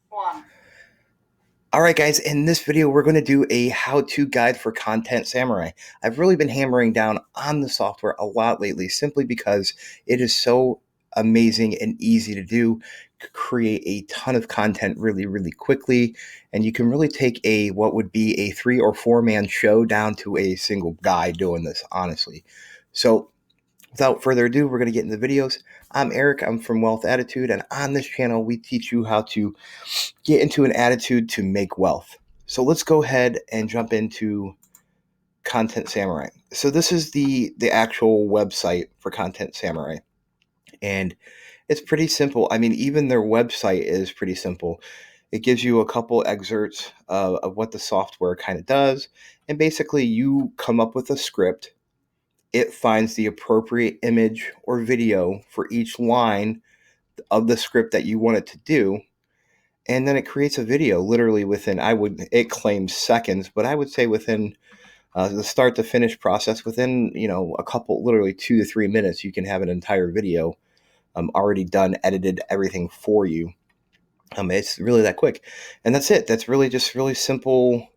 One. All right, guys, in this video, we're going to do a how-to guide for Content Samurai. I've really been hammering down on the software a lot lately simply because it is so amazing and easy to do, create a ton of content really, really quickly, and you can really take what would be a 3 or 4 man show down to a single guy doing this, honestly. So without further ado, we're going to get into the videos. I'm Eric. I'm from Wealth Attitude, and on this channel, we teach you how to get into an attitude to make wealth. So let's go ahead and jump into Content Samurai. So this is the actual website for Content Samurai, and it's pretty simple. I mean, even their website is pretty simple. It gives you a couple excerpts of what the software kind of does, and basically you come up with a script. It finds the appropriate image or video for each line of the script that you want it to do, and then it creates a video literally within, it claims seconds, but I would say within the start to finish process, within a couple, literally 2 to 3 minutes, you can have an entire video already done, edited, everything for you. It's really that quick, and that's it. That's really just really simple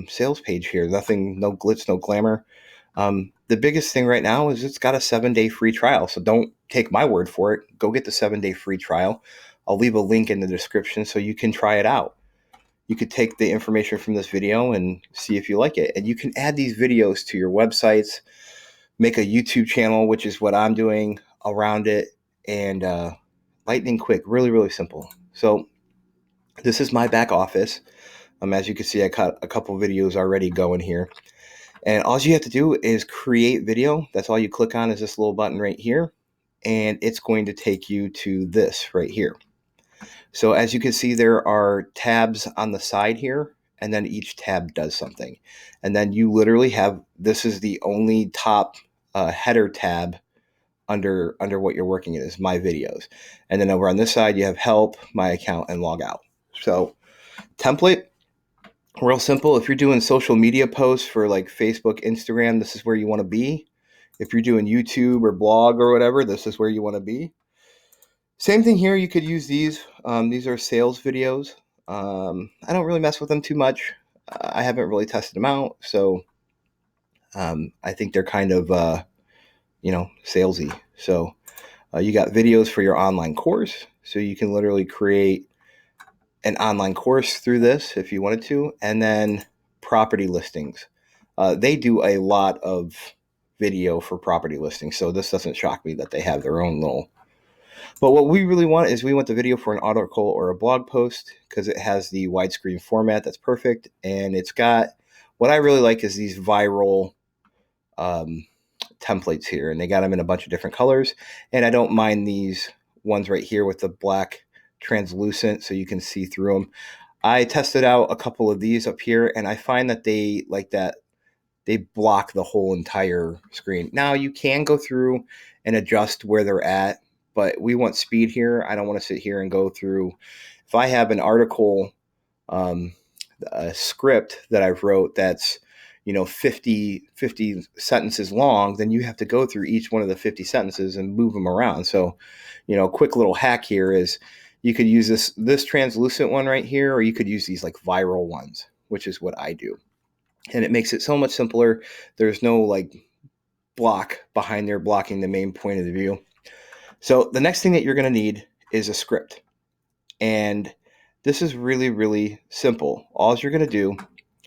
sales page here. Nothing, no glitz, no glamour. The biggest thing right now is it's got a 7 day free trial. So don't take my word for it. Go get the 7 day free trial. I'll leave a link in the description so you can try it out. You could take the information from this video and see if you like it. And you can add these videos to your websites, make a YouTube channel, which is what I'm doing around it, and lightning quick, really, really simple. So this is my back office. As you can see, I got a couple videos already going here. And all you have to do is create video. That's all you click on is this little button right here. And it's going to take you to this right here. So as you can see, there are tabs on the side here, and then each tab does something. And then you literally have, this is the only top header tab under what you're working in is my videos. And then over on this side, you have help, my account, and log out. So template, real simple. If you're doing social media posts for like Facebook, Instagram, this is where you want to be. If you're doing YouTube or blog or whatever, this is where you want to be. Same thing here. You could use these. These are sales videos. I don't really mess with them too much. I haven't really tested them out, so I think they're kind of salesy. So you got videos for your online course, so you can literally create an online course through this if you wanted to, and then property listings. They do a lot of video for property listings, so this doesn't shock me that they have their own little. But what we really want is we want the video for an article or a blog post because it has the widescreen format that's perfect, and it's got what I really like is these viral um, templates here, and they got them in a bunch of different colors. And I don't mind these ones right here with the black translucent so you can see through them. I tested out a couple of these up here, and I find that they like that they block the whole entire screen. Now you can go through and adjust where they're at, but we want speed here. I don't want to sit here and go through. If I have an article, um, a script that I've wrote that's 50 sentences long, then you have to go through each one of the 50 sentences and move them around. So, a quick little hack here is you could use this translucent one right here, or you could use these like viral ones, which is what I do, and it makes it so much simpler. There's no like block behind there blocking the main point of the view. So the next thing that you're going to need is a script, and this is really, really simple. All you're going to do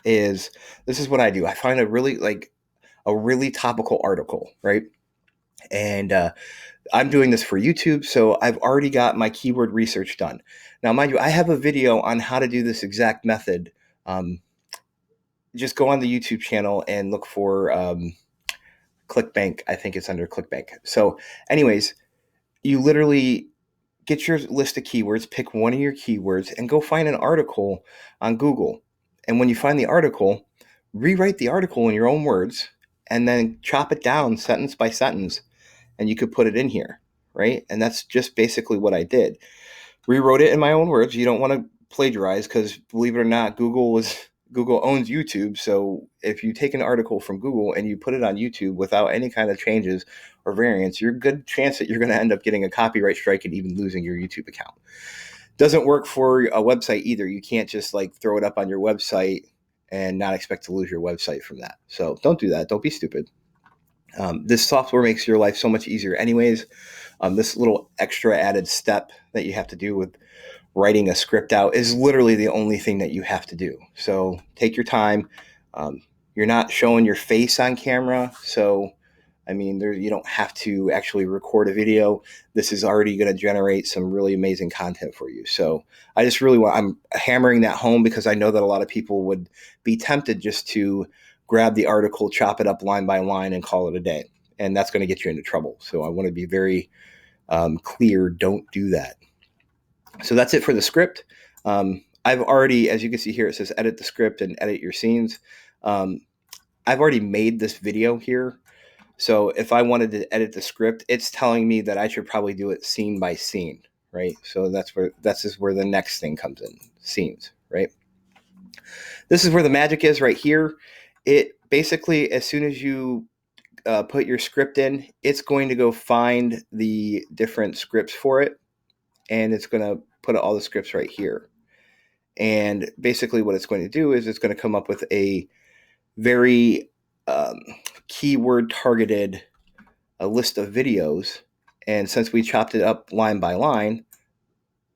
is, this is what I do. I find a really topical article, right? And I'm doing this for YouTube, so I've already got my keyword research done. Now, mind you, I have a video on how to do this exact method. Just go on the YouTube channel and look for ClickBank. I think it's under ClickBank. So, anyways, you literally get your list of keywords, pick one of your keywords, and go find an article on Google. And when you find the article, rewrite the article in your own words and then chop it down sentence by sentence, and you could put it in here, right? And that's just basically what I did. Rewrote it in my own words. You don't want to plagiarize because, believe it or not, Google owns YouTube. So if you take an article from Google and you put it on YouTube without any kind of changes or variants, you're a good chance that you're going to end up getting a copyright strike and even losing your YouTube account. Doesn't work for a website either. You can't just like throw it up on your website and not expect to lose your website from that. So don't do that. Don't be stupid. This software makes your life so much easier anyways. This little extra added step that you have to do with writing a script out is literally the only thing that you have to do. So take your time. You're not showing your face on camera. So, I mean, you don't have to actually record a video. This is already going to generate some really amazing content for you. So I just really I'm hammering that home because I know that a lot of people would be tempted just to grab the article, chop it up line by line, and call it a day. And that's going to get you into trouble. So I want to be very clear. Don't do that. So that's it for the script. I've already, as you can see here, it says edit the script and edit your scenes. I've already made this video here. So if I wanted to edit the script, it's telling me that I should probably do it scene by scene, right? So that's just where the next thing comes in, scenes, right? This is where the magic is right here. It basically, as soon as you put your script in, it's going to go find the different scripts for it, and it's going to put all the scripts right here. And basically what it's going to do is it's going to come up with a very keyword targeted list of videos. And since we chopped it up line by line,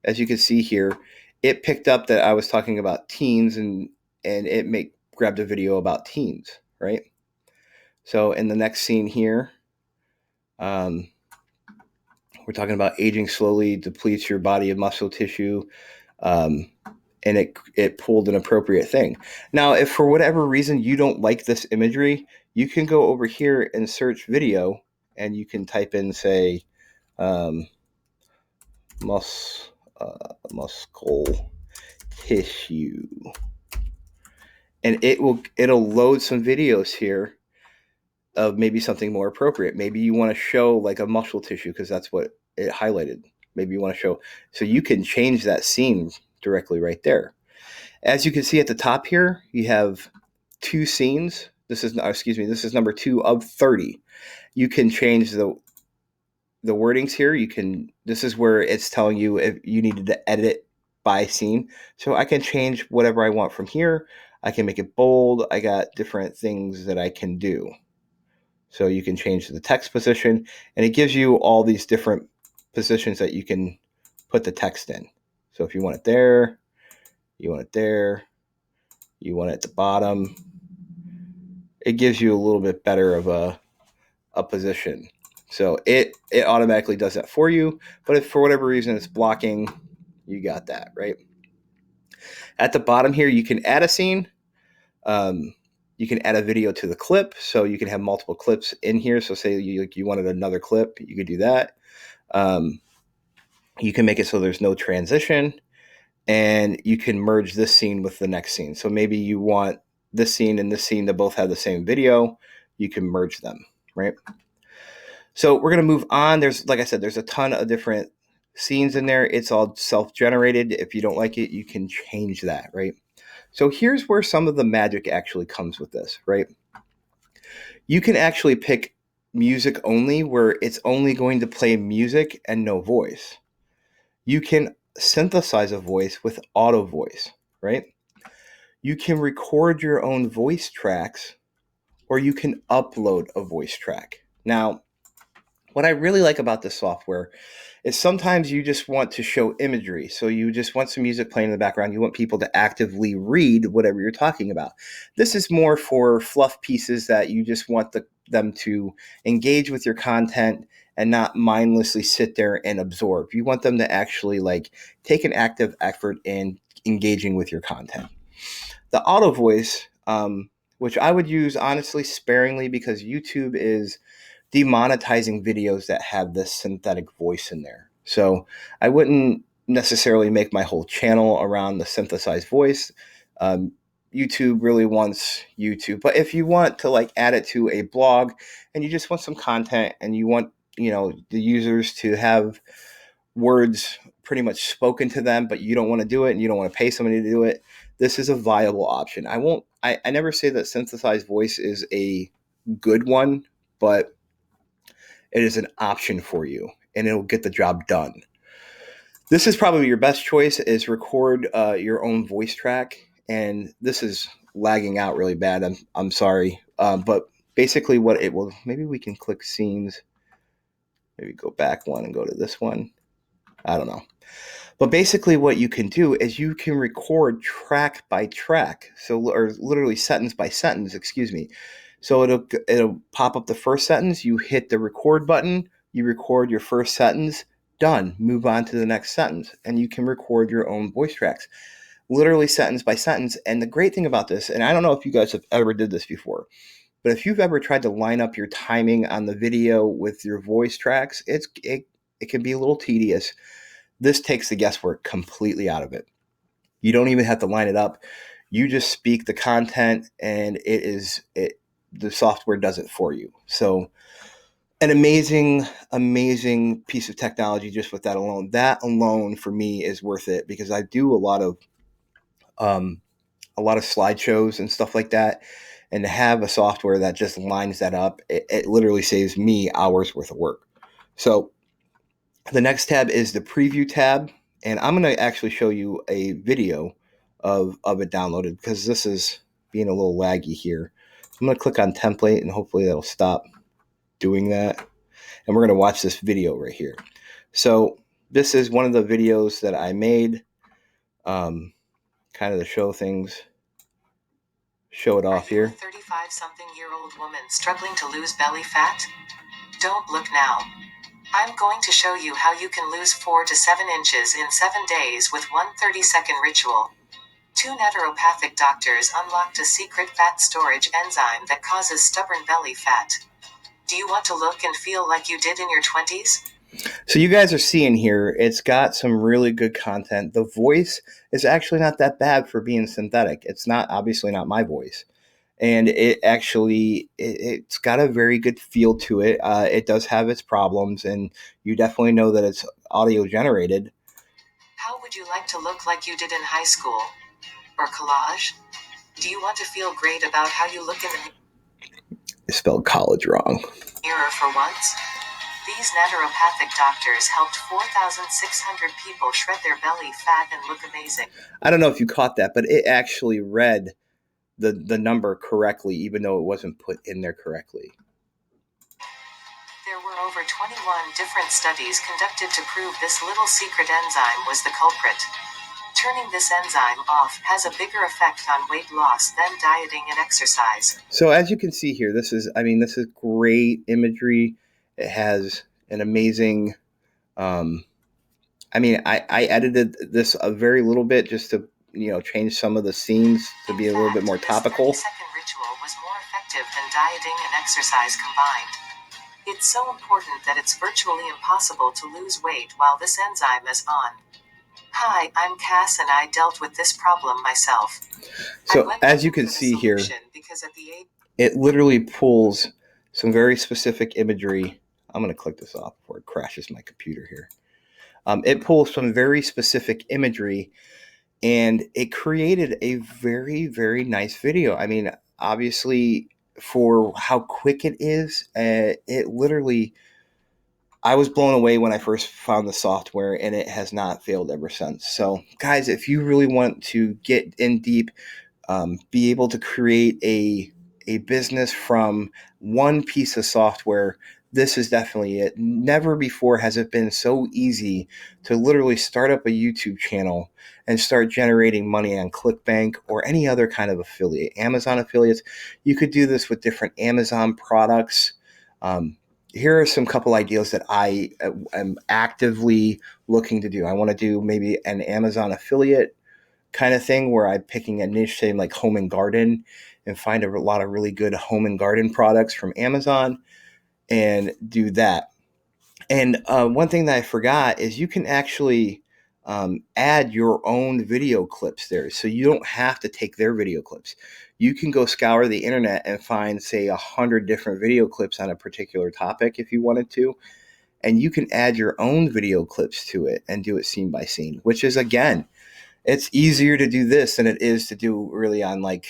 as you can see here, it picked up that I was talking about teens, and it grabbed a video about teens, right? So in the next scene here, we're talking about aging slowly depletes your body of muscle tissue. And it pulled an appropriate thing. Now, if for whatever reason you don't like this imagery, you can go over here and search video, and you can type in, say, muscle tissue, and it'll load some videos here of maybe something more appropriate. Maybe you want to show like a muscle tissue because that's what it highlighted. Maybe you want to show, so you can change that scene directly right there. As you can see at the top here, you have 2 scenes. This is number 2 of 30. You can change the wordings here. This is where it's telling you if you needed to edit by scene. So I can change whatever I want from here. I can make it bold. I got different things that I can do. So you can change the text position, and it gives you all these different positions that you can put the text in. So if you want it there, you want it there, you want it at the bottom, it gives you a little bit better of a position. So it automatically does that for you. But if for whatever reason it's blocking, you got that, right? At the bottom here, you can add a scene. You can add a video to the clip, so you can have multiple clips in here. So say you wanted another clip, you could do that. You can make it so there's no transition, and you can merge this scene with the next scene. So maybe you want this scene and this scene to both have the same video. You can merge them, right? So we're going to move on. Like I said, there's a ton of different scenes in there. It's all self-generated. If you don't like it, you can change that, right? So here's where some of the magic actually comes with this, right? You can actually pick music only, where it's only going to play music and no voice. You can synthesize a voice with auto voice, right? You can record your own voice tracks, or you can upload a voice track. Now, what I really like about this software is sometimes you just want to show imagery. So you just want some music playing in the background. You want people to actively read whatever you're talking about. This is more for fluff pieces that you just want them to engage with your content and not mindlessly sit there and absorb. You want them to actually like take an active effort in engaging with your content. The auto voice, which I would use honestly sparingly because YouTube is demonetizing videos that have this synthetic voice in there. So I wouldn't necessarily make my whole channel around the synthesized voice. YouTube really wants YouTube. But if you want to like add it to a blog and you just want some content and you want, the users to have words pretty much spoken to them, but you don't want to do it and you don't want to pay somebody to do it, this is a viable option. I never say that synthesized voice is a good one, but it is an option for you and it'll get the job done. This is probably your best choice, is record your own voice track. And this is lagging out really bad. I'm sorry. But basically what it will, maybe we can click scenes, maybe go back one and go to this one. I don't know. But basically what you can do is you can record track by track. So, or literally sentence by sentence, excuse me. So it'll pop up the first sentence, you hit the record button, you record your first sentence, done. Move on to the next sentence, and you can record your own voice tracks, literally sentence by sentence. And the great thing about this, and I don't know if you guys have ever did this before, but if you've ever tried to line up your timing on the video with your voice tracks, it can be a little tedious. This takes the guesswork completely out of it. You don't even have to line it up. You just speak the content, and the software does it for you. So an amazing piece of technology just with that alone. That alone for me is worth it, because I do um, a lot of slideshows and stuff like that. And to have a software that just lines that up, it literally saves me hours worth of work. So the next tab is the preview tab. And I'm going to actually show you a video of it downloaded, because this is being a little laggy here. I'm going to click on template, and hopefully that'll stop doing that. And we're going to watch this video right here. So this is one of the videos that I made, kind of to show things, show it off here. 35-something-year-old woman struggling to lose belly fat? Don't look now. I'm going to show you how you can lose 4 to 7 inches in 7 days with one 30-second ritual. 2 naturopathic doctors unlocked a secret fat storage enzyme that causes stubborn belly fat. Do you want to look and feel like you did in your 20s? So you guys are seeing here, it's got some really good content. The voice is actually not that bad for being synthetic. It's not, obviously not my voice. And it's got a very good feel to it. It does have its problems, and you definitely know that it's audio generated. How would you like to look like you did in high school? Or collage? Do you want to feel great about how you look in the I spelled college wrong. mirror for once? These naturopathic doctors helped 4,600 people shred their belly fat and look amazing. I don't know if you caught that, but it actually read the number correctly, even though it wasn't put in there correctly. There were over 21 different studies conducted to prove this little secret enzyme was the culprit. Turning this enzyme off has a bigger effect on weight loss than dieting and exercise. So as you can see here, this is great imagery. It has an amazing, I edited this a very little bit just to, change some of the scenes to be a little bit more topical. This 30-second ritual was more effective than dieting and exercise combined. It's so important that it's virtually impossible to lose weight while this enzyme is on. Hi, I'm Cass, and I dealt with this problem myself. So as you can see here, it literally pulls some very specific imagery. I'm going to click this off before it crashes my computer here. It pulls some very specific imagery, and it created a very, very nice video. I mean, obviously, for how quick it is, it literally, I was blown away when I first found the software, and it has not failed ever since. So, guys, if you really want to get in deep, be able to create a business from one piece of software, this is definitely it. Never before has it been so easy to literally start up a YouTube channel and start generating money on ClickBank or any other kind of affiliate. Amazon affiliates, you could do this with different Amazon products. Here are some couple ideas that I am actively looking to do. I want to do maybe an Amazon affiliate kind of thing where I'm picking a niche, say like home and garden, and find a lot of really good home and garden products from Amazon and do that. And one thing that I forgot is you can actually add your own video clips there. So you don't have to take their video clips. You can go scour the internet and find, say, 100 different video clips on a particular topic if you wanted to. And you can add your own video clips to it and do it scene by scene, which is, again, it's easier to do this than it is to do really on like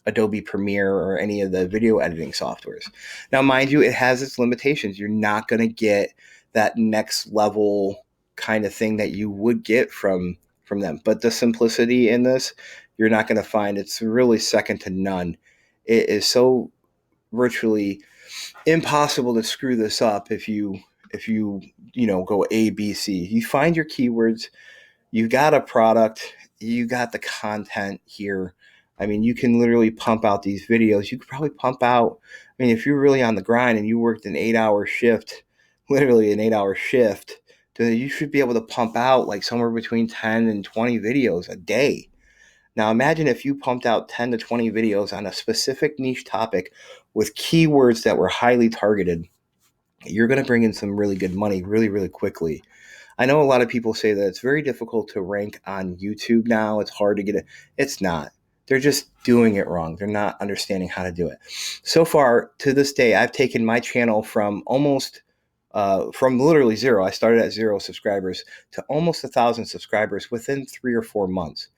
Adobe Premiere or any of the video editing softwares. Now, mind you, it has its limitations. You're not going to get that next level kind of thing that you would get from them. But the simplicity in this, you're not going to find. It's really second to none. It is so virtually impossible to screw this up if you go A, B, C. You find your keywords, you got a product, you got the content here. I mean, you can literally pump out these videos. You could probably pump out, I mean, if you're really on the grind and you worked an 8-hour shift, literally an 8-hour shift, then you should be able to pump out like somewhere between 10 and 20 videos a day. Now, imagine if you pumped out 10 to 20 videos on a specific niche topic with keywords that were highly targeted. You're going to bring in some really good money really, really quickly. I know a lot of people say that it's very difficult to rank on YouTube now. It's hard to get it. It's not. They're just doing it wrong. They're not understanding how to do it. So far, to this day, I've taken my channel from from literally zero. I started at 0 subscribers to almost 1,000 subscribers within 3 or 4 months.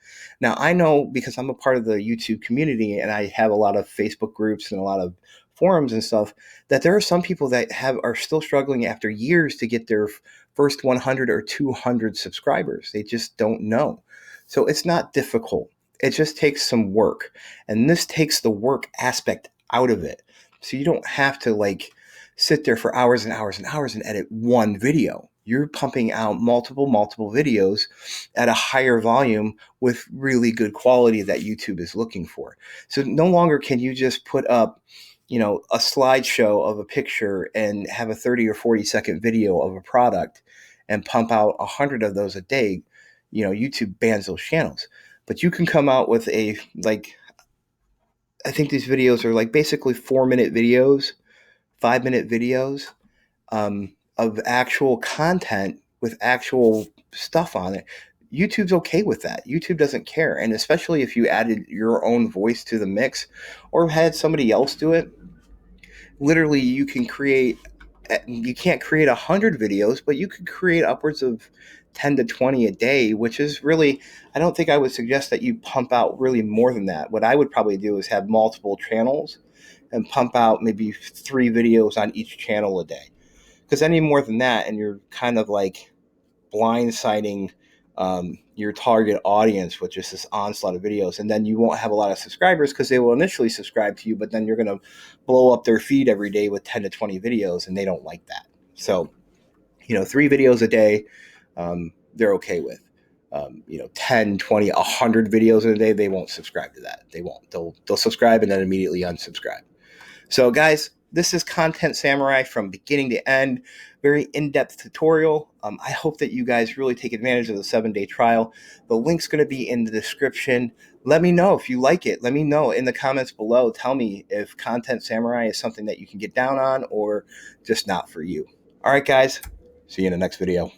Now, I know because I'm a part of the YouTube community and I have a lot of Facebook groups and a lot of forums and stuff, that there are some people that are still struggling after years to get their first 100 or 200 subscribers. They just don't know. So it's not difficult. It just takes some work. And this takes the work aspect out of it. So you don't have to sit there for hours and hours and hours and edit one video. You're pumping out multiple videos at a higher volume with really good quality that YouTube is looking for. So no longer can you just put up, a slideshow of a picture and have a 30 or 40-second video of a product and pump out 100 of those a day. YouTube bans those channels. But you can come out with I think these videos are basically 4-minute videos, 5-minute videos of actual content with actual stuff on it. YouTube's okay with that. YouTube doesn't care. And especially if you added your own voice to the mix or had somebody else do it, literally you can't create 100 videos, but you could create upwards of 10 to 20 a day, which is really, I don't think I would suggest that you pump out really more than that. What I would probably do is have multiple channels and pump out maybe 3 videos on each channel a day. Because any more than that, and you're kind of blindsiding your target audience with just this onslaught of videos, and then you won't have a lot of subscribers because they will initially subscribe to you, but then you're going to blow up their feed every day with 10 to 20 videos, and they don't like that. So, 3 videos a day, they're okay with. 10, 20, 100 videos in a day, they won't subscribe to that. They won't. They'll subscribe and then immediately unsubscribe. So guys, this is Content Samurai from beginning to end. Very in-depth tutorial. I hope that you guys really take advantage of the 7-day trial. The link's going to be in the description. Let me know if you like it. Let me know in the comments below. Tell me if Content Samurai is something that you can get down on or just not for you. All right, guys. See you in the next video.